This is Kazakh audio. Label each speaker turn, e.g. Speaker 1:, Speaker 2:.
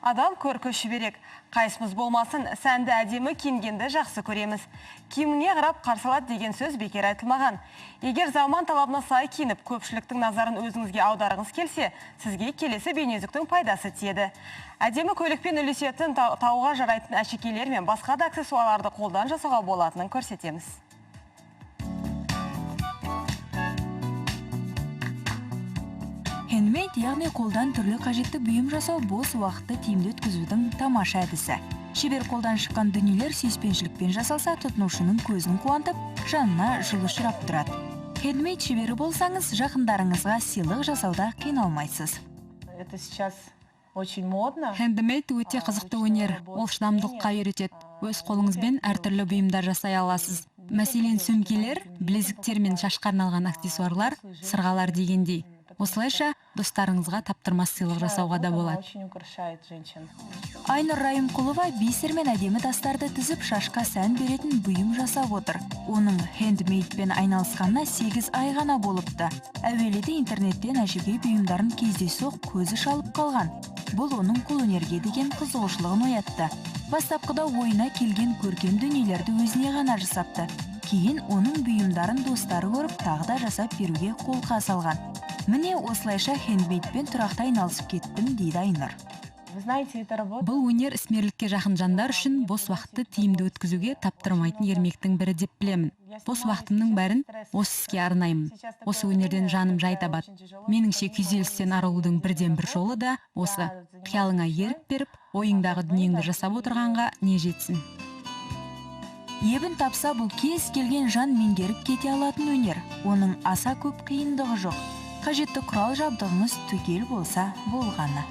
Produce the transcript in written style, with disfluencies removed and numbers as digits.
Speaker 1: Адам көркі шүберек. Қайсымыз болмасын, сәнді әдемі киінгенді жақсы көреміз. Киіміне қарап қарсылады деген сөз бекер айтылмаған. Егер заман талабына сай киініп, көпшіліктің назарын өзіңізге аударыңыз келсе, сізге келесі бейнезүктің пайдасы тиеді. Әдемі көйлекпен үлесетін тауға жарайтын әшекейлер мен басқа да аксессуарларды қолдан жасауға болатынын көрсетеміз.
Speaker 2: Хендмейд, яғни қолдан түрлі қажетті бұйым жасау бос уақытты тиімді өткізудің тамаша әдісі. Шебер қолдан шыққан дүниелер сүйіспеншілікпен жасалса, тұтынушының көзін қуантып, жанына жылы ұшырап тұрады. Хендмейд шебері болсаңыз, жақындарыңызға сыйлық жасауда қиналмайсыз.
Speaker 3: Это сейчас очень модно.
Speaker 4: Хендмейд өте қызықты өнер. Ол шыдамдылыққа үйретеді. Өз қолыңызбен әртүрлі бұйымдар жасай аласыз. Мәселен, сөмкелер, білезіктер мен шашқа арналған аксессуарлар, сырғалар дегендей. Осылайша достарыңызға таптырмас сыйлық жасауға да болады.
Speaker 2: Айнұр Райымқұлова бисер мен әдемі тастарды тізіп шашқа сән беретін бұйым жасап отыр. Оның хендмейдпен айналысқанына 8 ай ғана болыпты. Әуеледі интернеттен әшекей бұйымдарын кездейсоқ көзі шалып қалған. Бұл оның қолөнерге деген қызығушылығын оятты. Бастапқыда ойына келген көркем дүниелерді өзіне ғана жасапты. Кейін оның бұйымдарын достары көріп, тағы да жасап беруге қолқа салған. Міне осылайша хендмейдпен тұрақты айналысып кеттім, дейді Айнұр.
Speaker 4: Бұл өнер ісмерлікке жақын жандар үшін бос уақытты тиімді өткізуге таптырмайтын ермектің бірі деп білемін. Бос уақытымның бәрін осы іске арнаймын. Осы өнерден жаным жай табады. Меніңше күйзелістен арылудың бірден бір жолы да осы. Қиялыңа ерік беріп, ойыңдағы дүниеңді жасап отырғанға не жетсін.
Speaker 2: Ебін тапса, бұл кез келген жан меңгеріп кете алатын өнер. Оның аса көп қиындығы жоқ. Қажетті құрал жабдығыңыз түгел болса болғаны.